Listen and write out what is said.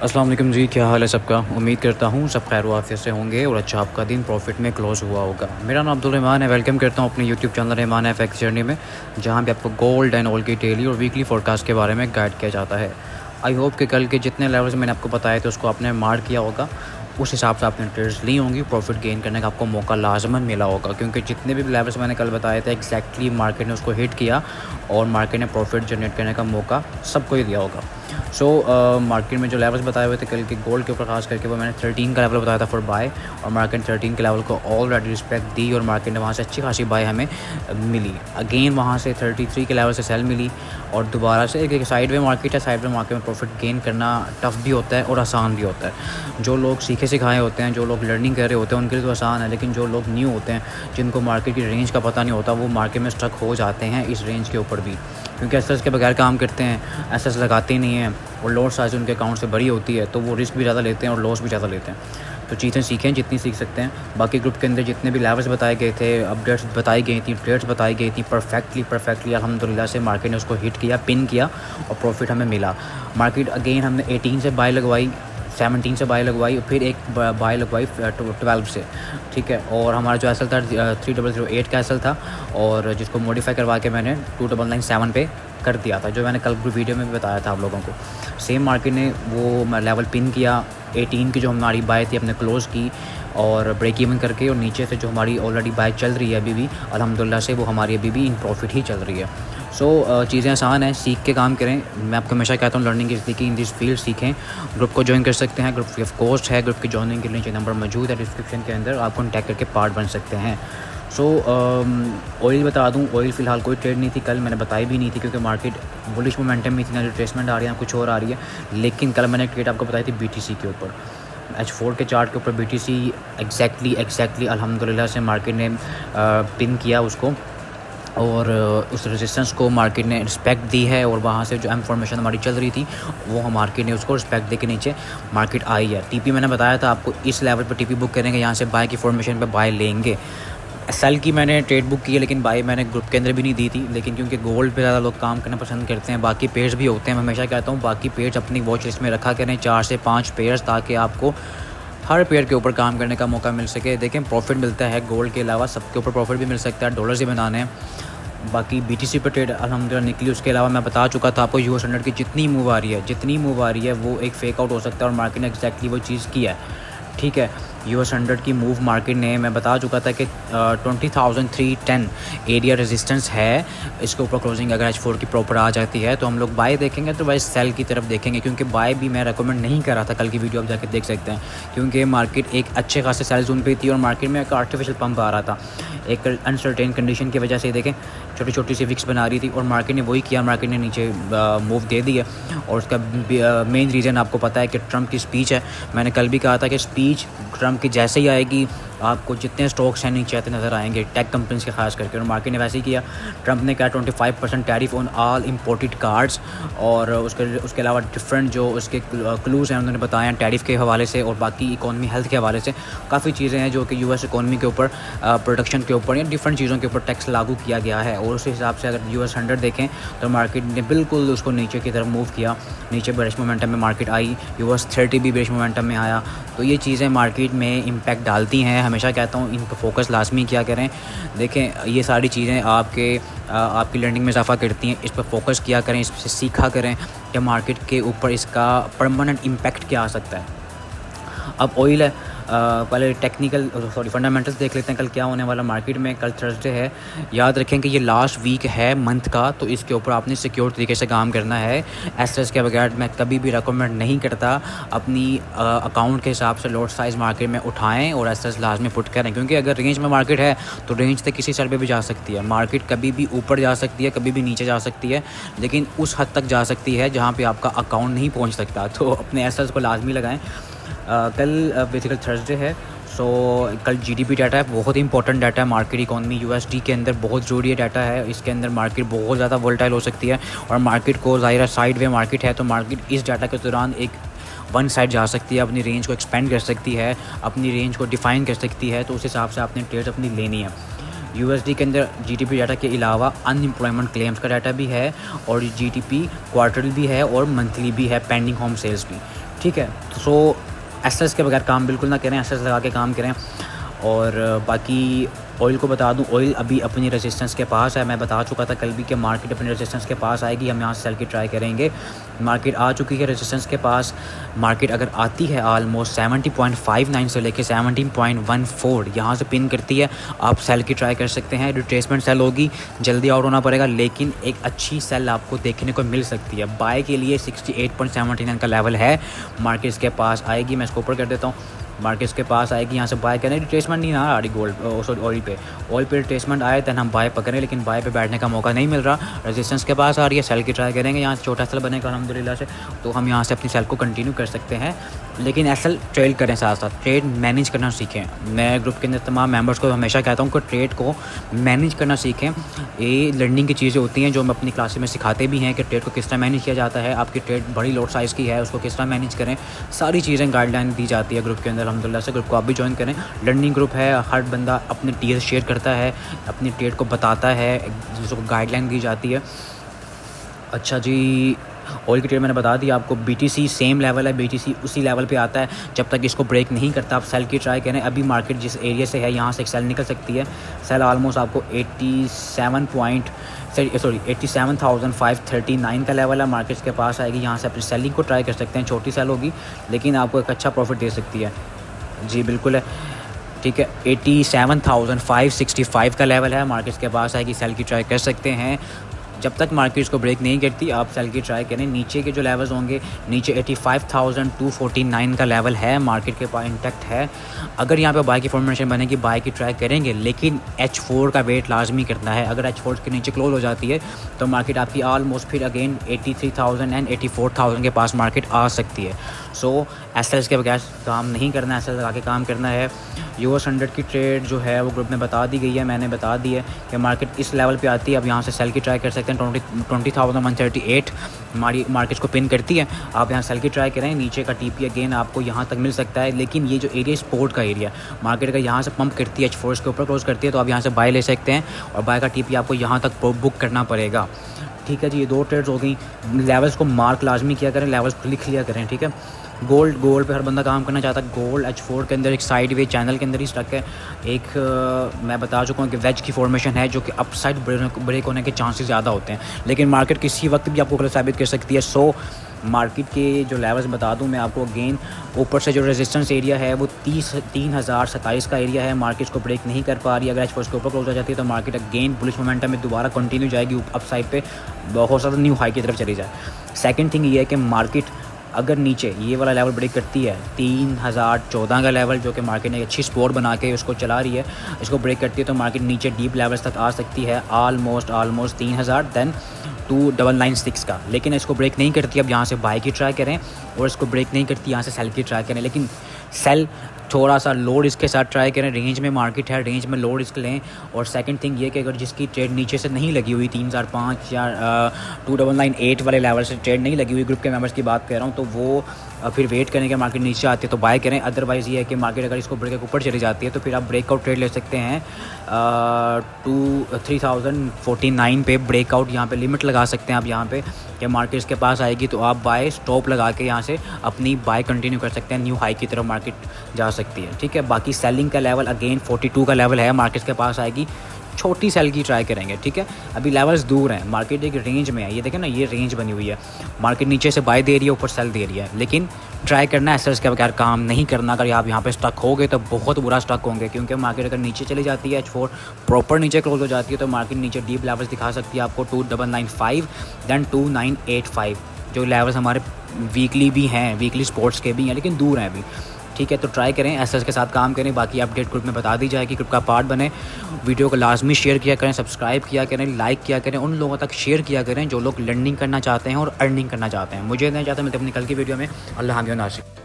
अस्सलाम वालेकुम जी, क्या हाल है सबका। उम्मीद करता हूँ सब खैर आफियत से होंगे और अच्छा आपका दिन प्रॉफिट में क्लोज़ हुआ होगा। मेरा नाम अब्दुल रहमान है। वेलकम करता हूँ अपने YouTube channel Rahman FX journey में, जहाँ पे आपको गोल्ड एंड ऑयल की डेली और वीकली फोरकास्ट के बारे में गाइड किया जाता है। आई होप कि कल के जितने लेवल्स मैंने आपको बताए थे उसको आपने मार्क किया होगा, उस हिसाब से आपने ट्रेड्स ली होंगी, प्रॉफिट गेन करने का आपको मौका लाजमन मिला होगा, क्योंकि जितने भी लेवल्स मैंने कल बताए थे एक्जैक्टली मार्केट ने उसको हिट किया और मार्केट ने प्रॉफिट जनरेट करने का मौका सबको ही दिया होगा। मार्केट में जो लेवल्स बताए हुए थे कल के गोल्ड के ऊपर खास करके, वो मैंने 13 का लेवल बताया था फॉर बाय, और मार्केट ने 13 के लेवल को ऑलरेडी रिस्पेक्ट दी और मार्केट ने वहाँ से अच्छी खासी बाय हमें मिली। अगेन वहाँ से 33 के लेवल से सेल मिली और दोबारा से एक साइड वे मार्केट है। साइड वे मार्केट में प्रॉफिट गेन करना टफ़ भी होता है और आसान भी होता है। जो लोग सीखे सिखाए होते हैं, जो लोग लर्निंग कर रहे होते हैं, उनके लिए तो आसान है, लेकिन जो लोग न्यू होते हैं, जिनको मार्केट की रेंज का पता नहीं होता, वो मार्केट में स्टक हो जाते हैं इस रेंज के ऊपर भी, क्योंकि एसेस के बगैर काम करते हैं, एसेस लगाते ही नहीं हैं और लॉट साइज़ उनके अकाउंट से बड़ी होती है, तो वो रिस्क भी ज़्यादा लेते हैं और लॉस भी ज़्यादा लेते हैं। तो चीज़ें सीखें जितनी सीख सकते हैं। बाकी ग्रुप के अंदर जितने भी लेवल्स बताए गए थे, अपडेट्स बताई गई थी, ट्रेड्स बताई गई थी, परफेक्टली अल्हम्दुलिल्लाह से मार्केट ने उसको हिट किया, पिन किया और प्रॉफिट हमें मिला। मार्केट अगेन हमने 18 से बाय लगवाई, 17 से बाय लगवाई, फिर एक बाय लगवाई 12 से, ठीक है। और हमारा जो एसल था 3008 का एसल था, और जिसको मॉडिफाई करवा के मैंने 2997 पे कर दिया था, जो मैंने कल वीडियो में भी बताया था आप लोगों को। सेम मार्केट ने वो लेवल पिन किया, 18 की जो हमारी बाय थी अपने क्लोज़ की और ब्रेक इवन करके, और नीचे से जो हमारी ऑलरेडी बाय चल रही है अभी भी अल्हम्दुलिल्लाह से, वो हमारी अभी भी इन प्रॉफिट ही चल रही है। चीज़ें आसान हैं, सीख के काम करें। मैं आपको हमेशा कहता हूँ learning is in this field, सीखें। ग्रुप को ज्वाइन कर सकते हैं, ग्रुप फ्री ऑफ कॉस्ट है। ग्रुप की ज्वाइनिंग के नीचे नंबर मौजूद है डिस्क्रिप्शन के अंदर, आप कॉन्टैक्ट करके पार्ट बन सकते हैं। ऑयल बता दूं, ऑयल फ़िलहाल कोई ट्रेड नहीं थी कल, मैंने बताई भी नहीं थी, क्योंकि मार्केट बुलिश मोमेंटम में थी, ना रिट्रेसमेंट आ रही है ना कुछ और आ रही है। लेकिन कल मैंने ट्रेड आपको बताई थी बीटीसी के ऊपर, H4 के चार्ट के ऊपर बीटीसी एग्जैक्टली अल्हम्दुलिल्लाह से मार्केट ने पिन किया उसको, और उस रेजिस्टेंस को मार्केट ने रिस्पेक्ट दी है, और वहाँ से जो फॉर्मेशन हमारी चल रही थी वो मार्केट ने उसको रिस्पेक्ट दे के नीचे मार्केट आई है। टीपी मैंने बताया था आपको, इस लेवल पर टीपी बुक करेंगे, यहाँ से बाय की फॉर्मेशन पे बाय लेंगे। सेल की मैंने ट्रेड बुक की है, लेकिन बाय मैंने ग्रुप के अंदर भी नहीं दी थी, लेकिन क्योंकि गोल्ड पे ज़्यादा लोग काम करना पसंद करते हैं, बाकी पेयर्स भी होते हैं। मैं हमेशा कहता हूँ बाकी पेयर्स अपनी वॉच लिस्ट में रखा करें, 4 से 5 पेयर्स, ताकि आपको हर पेयर के ऊपर काम करने का मौका मिल सके। देखें प्रॉफिट मिलता है, गोल्ड के अलावा सबके ऊपर प्रॉफिट भी मिल सकता है, डॉलर्स ही बनाने हैं। बाकी बीटीसी पर ट्रेड अल्हम्दुलिल्लाह निकली। उसके अलावा मैं बता चुका था आपको US 100 की जितनी मूव आ रही है वो एक फ़ेक आउट हो सकता है, और मार्केट ने एक्जैक्टली वो चीज़ की है, ठीक है। US 100 की मूव मार्केट ने, मैं बता चुका था कि 20,310 एरिया रेजिस्टेंस है, इसके ऊपर क्लोजिंग अगर H4 की प्रॉपर आ जाती है तो हम लोग बाय देखेंगे, तो भाई सेल की तरफ देखेंगे, क्योंकि बाय भी मैं रेकमेंड नहीं कर रहा था। कल की वीडियो आप जाके देख सकते हैं, क्योंकि मार्केट एक अच्छे खासे सेल जोन पे थी और मार्केट में एक आर्टिफिशियल पंप आ रहा था, एक अनसर्टेन कंडीशन की वजह से। देखें छोटी छोटी सी विक्स बना रही थी और मार्केट ने वही किया, मार्केट ने नीचे मूव दे दी है। और उसका मेन रीज़न आपको पता है कि ट्रंप की स्पीच है। मैंने कल भी कहा था कि स्पीच ट्रंप की जैसे ही आएगी आपको जितने स्टॉक्स हैं नीचे आते नज़र आएंगे, टेक कंपनीज के खास करके, और मार्केट ने वैसे ही किया। ट्रंप ने कहा 25% tariff on all imported cards, और उसके अलावा डिफरेंट जो उसके क्लूज़ हैं उन्होंने बताए हैं टैरिफ के हवाले से, और बाकी इकॉनमी हेल्थ के हवाले से काफ़ी चीज़ें हैं जो कि US इकॉनमी के ऊपर, प्रोडक्शन के ऊपर या डिफरेंट चीज़ों के ऊपर टैक्स लागू किया गया है। और उस हिसाब से अगर US 100 देखें तो मार्केट ने बिल्कुल उसको नीचे की तरफ मूव किया, नीचे बेरिश मोमेंटम में मार्केट आई, US 30 भी बेरिश मोमेंटम में आया। तो ये चीज़ें मार्केट में इम्पैक्ट डालती हैं। हमेशा कहता हूँ इन पर फोकस लाजमी क्या करें। देखें ये सारी चीज़ें आपकी लर्निंग में इजाफा करती हैं, इस पर फोकस किया करें, इससे सीखा करें कि मार्केट के ऊपर इसका परमानेंट इम्पैक्ट क्या आ सकता है। अब ऑयल है, पहले फंडामेंटल्स देख लेते हैं कल क्या होने वाला मार्केट में। कल थर्सडे है, याद रखें कि ये लास्ट वीक है मंथ का, तो इसके ऊपर आपने सिक्योर तरीके से काम करना है। एसेस के बगैर मैं कभी भी रेकमेंड नहीं करता। अपनी अकाउंट के हिसाब से लॉट साइज़ मार्केट में उठाएं और एसेस लाजमी पुट करें, क्योंकि अगर रेंज में मार्केट है तो रेंज तक किसी साइड पे भी जा सकती है। मार्केट कभी भी ऊपर जा सकती है, कभी भी नीचे जा सकती है, लेकिन उस हद तक जा सकती है जहाँ पर आपका अकाउंट नहीं पहुँच सकता। तो अपने एसेस को लाजमी लगाएँ। कल बेसिकली थर्सडे है, कल GDP डाटा है, बहुत इंपॉर्टेंट डाटा है। मार्केट इकॉनमी USD के अंदर बहुत ज़रूरी डाटा है, इसके अंदर मार्केट बहुत ज़्यादा वोलेटाइल हो सकती है, और मार्केट को ज़ाहिर साइड वे मार्केट है, तो मार्केट इस डाटा के दौरान एक वन साइड जा सकती है, अपनी रेंज को एक्सपेंड कर सकती है, अपनी रेंज को डिफ़ाइन कर सकती है। तो उस हिसाब से आपने ट्रेड अपनी लेनी है। USD के अंदर GDP डाटा के अलावा अनएम्प्लॉयमेंट क्लेम्स का डाटा भी है, और GDP क्वार्टरली भी है और मंथली भी है, पेंडिंग होम सेल्स भी, ठीक है। सो एसेस के बगैर काम बिल्कुल ना करें, एसेस लगा के काम करें। और बाकी ऑयल को बता दूं, ऑयल अभी अपनी रेजिस्टेंस के पास है। मैं बता चुका था कल भी कि मार्केट अपनी रेजिस्टेंस के पास आएगी, हम यहाँ से सेल की ट्राई करेंगे। मार्केट आ चुकी है रेजिस्टेंस के पास। मार्केट अगर आती है ऑलमोस्ट 70.59 से लेके 70.14 यहाँ से पिन करती है, आप सेल की ट्राई कर सकते हैं। रिट्रेसमेंट सेल होगी, जल्दी आउट होना पड़ेगा, लेकिन एक अच्छी सेल आपको देखने को मिल सकती है। बाय के लिए 68.79 का लेवल है, मार्केट इसके पास आएगी। मैं इसको ऊपर कर देता हूँ, मार्केट के पास आएगी, यहाँ से बाय करें। रिट्रेसमेंट नहीं आ रही गोल्ड सॉरी ऑयल पे रिट्रेसमेंट आए दैन हम बाय पकड़ें, लेकिन बाय पे बैठने का मौका नहीं मिल रहा। रेजिस्टेंस के पास आ रही है, सेल की ट्राई करेंगे। यहाँ छोटा सेल बनेगा अल्हम्दुलिल्लाह से, तो हम यहाँ से अपनी सेल को कंटिन्यू कर सकते हैं। लेकिन एसल ट्रेड करें, साथ साथ ट्रेड मैनेज करना सीखें। मैं ग्रुप के अंदर तमाम मेंबर्स को हमेशा कहता हूँ कि ट्रेड को मैनेज करना सीखें। ये लर्निंग की चीज़ें होती हैं जो हम अपनी क्लासेस में सिखाते भी हैं कि ट्रेड को किस तरह मैनेज किया जाता है। आपकी ट्रेड बड़ी लॉट साइज़ की है, उसको किस तरह मैनेज करें, सारी चीज़ें गाइडलाइन दी जाती है ग्रुप के अंदर अल्हम्दुलिल्लाह से। ग्रुप को आप भी ज्वाइन करें, लर्निंग ग्रुप है। हर बंदा अपने टीएस शेयर करता है, अपनी ट्रेड को बताता है, जिसको गाइडलाइन दी जाती है। अच्छा जी, ऑयल की ट्रेड मैंने बता दी आपको। BTC सेम लेवल है, BTC उसी लेवल पे आता है। जब तक इसको ब्रेक नहीं करता आप सेल की ट्राई करें। अभी मार्केट जिस एरिया से है यहाँ से एक सेल निकल सकती है। सेल ऑलमोस्ट आपको 87,539 का लेवल है, मार्केट के पास आएगी। यहाँ से अपनी सेलिंग को ट्राई कर सकते हैं। छोटी सेल होगी लेकिन आपको एक अच्छा प्रॉफिट दे सकती है। जी बिल्कुल है, ठीक है। 87,565 का लेवल है, मार्केट के पास आएगी, सेल की ट्राई कर सकते हैं। जब तक मार्केट इसको ब्रेक नहीं करती आप सेल की ट्राई करें। नीचे के जो लेवल्स होंगे, नीचे 85,249 का लेवल है, मार्केट के पास इंटैक्ट है। अगर यहाँ पे बाय की फॉर्मेशन बनेगी, बाय की ट्राई करेंगे, लेकिन H4 का वेट लाजमी करना है। अगर H4 के नीचे क्लोज हो जाती है तो मार्केट आपकी ऑलमोस्ट फिर अगेन 83,000 एंड 84,000 के पास मार्केट आ सकती है। सो एसएल्स के बगैर काम नहीं करना है, एसएल्स लगा के काम करना है। US 100 की ट्रेड जो है वो ग्रुप में बता दी गई है, मैंने बता दी है कि मार्केट इस लेवल पे आती है। अब यहाँ से सेल की ट्राई कर सकते हैं। 20,138 मार्केट को पिन करती है, आप यहाँ सेल की ट्राई करें। नीचे का TP अगेन आपको यहाँ तक मिल सकता है, लेकिन ये जो एरिया सपोर्ट का एरिया, मार्केट अगर यहाँ से पंप करती है, H4 के ऊपर क्लोज करती है, तो आप यहाँ से बाय ले सकते हैं और बाय का TP आपको यहाँ तक बुक करना पड़ेगा। ठीक है जी, ये दो ट्रेड्स हो गई। लेवल्स को मार्क लाजमी किया करें, लेवल्स को लिख लिया करें, ठीक है। गोल्ड पे हर बंदा काम करना चाहता है। गोल्ड H4 के अंदर एक साइड वे चैनल के अंदर ही स्टक है। मैं बता चुका हूँ कि वेज की फॉर्मेशन है, जो कि अपसाइड ब्रेक होने के चांसेस ज़्यादा होते हैं, लेकिन मार्केट किसी वक्त भी आपको गलत साबित कर सकती है। सो मार्केट के जो लेवल्स बता दूं मैं आपको अगेन, ऊपर से जो रेजिस्टेंस एरिया है वो 3,027 का एरिया है, मार्केट को ब्रेक नहीं कर पा रही है। अगर H4 के ऊपर क्लोज हो जाती है तो मार्केट अगेन बुलिश मोमेंटम में दोबारा कंटिन्यू जाएगी अप साइड पे, बहुत ज़्यादा न्यू हाई की तरफ चली जाए। सेकंड थिंग ये है कि मार्केट अगर नीचे ये वाला लेवल ब्रेक करती है 3,014 का लेवल, जो कि मार्केट ने एक अच्छी सपोर्ट बना के उसको चला रही है, इसको ब्रेक करती है तो मार्केट नीचे डीप लेवल्स तक आ सकती है, ऑलमोस्ट 3,000 देन 2,996 का। लेकिन इसको ब्रेक नहीं करती, अब यहाँ से बाय की ट्राई करें, और इसको ब्रेक नहीं करती यहाँ से सेल की ट्राई करें। लेकिन सेल थोड़ा सा लोड इसके साथ ट्राई करें, रेंज में मार्केट है, रेंज में लोड इसके लें। और सेकंड थिंग ये कि अगर जिसकी ट्रेड नीचे से नहीं लगी हुई 3,005 या 2,998 वाले लेवल से ट्रेड नहीं लगी हुई, ग्रुप के मेंबर्स की बात कर रहा हूँ, तो वो फिर वेट करें कि मार्केट नीचे आती है तो बाय करें। अदरवाइज़ ये है कि मार्केट अगर इसको ब्रेक ऊपर चली जाती है तो फिर आप ब्रेकआउट ट्रेड ले सकते हैं। 3,049 पे ब्रेकआउट यहाँ पे लिमिट लगा सकते हैं आप, यहाँ पे कि मार्केट इसके पास आएगी तो आप बाय स्टॉप लगा के यहाँ से अपनी बाय कंटिन्यू कर सकते हैं, न्यू हाई की तरफ मार्केट जा सकती है, ठीक है। बाकी सेलिंग का लेवल अगेन 42 का लेवल है, मार्केट के पास आएगी, छोटी सेल की ट्राई करेंगे, ठीक है। अभी लेवल्स दूर हैं, मार्केट एक रेंज में है, ये देखें ना, ये रेंज बनी हुई है, मार्केट नीचे से बाय दे रही है, ऊपर सेल दे रही है, लेकिन ट्राई करना है, एसएल्स के बगैर काम नहीं करना। अगर आप यहाँ पे स्टक हो गए तो बहुत बुरा स्टक होंगे, क्योंकि मार्केट अगर नीचे चली जाती है, H4 प्रॉपर नीचे क्लोज हो जाती है तो मार्केट नीचे डीप लेवल्स दिखा सकती है आपको 2,995 दैन 2,985, जो लेवल्स हमारे वीकली भी हैं, वीकली स्पोर्ट्स के भी हैं, लेकिन दूर हैं अभी, ठीक है। तो ट्राई करें, एसएस के साथ काम करें। बाकी अपडेट ग्रुप में बता दी जाएगी, ग्रुप का पार्ट बने। वीडियो को लाजमी शेयर किया करें, सब्सक्राइब किया करें, लाइक किया करें, उन लोगों तक शेयर किया करें जो लोग लर्निंग करना चाहते हैं और अर्निंग करना चाहते हैं। मुझे नहीं चाहता, मिलते अपनी कल की वीडियो में। अल्लाह हाफ़िज़ नासिर।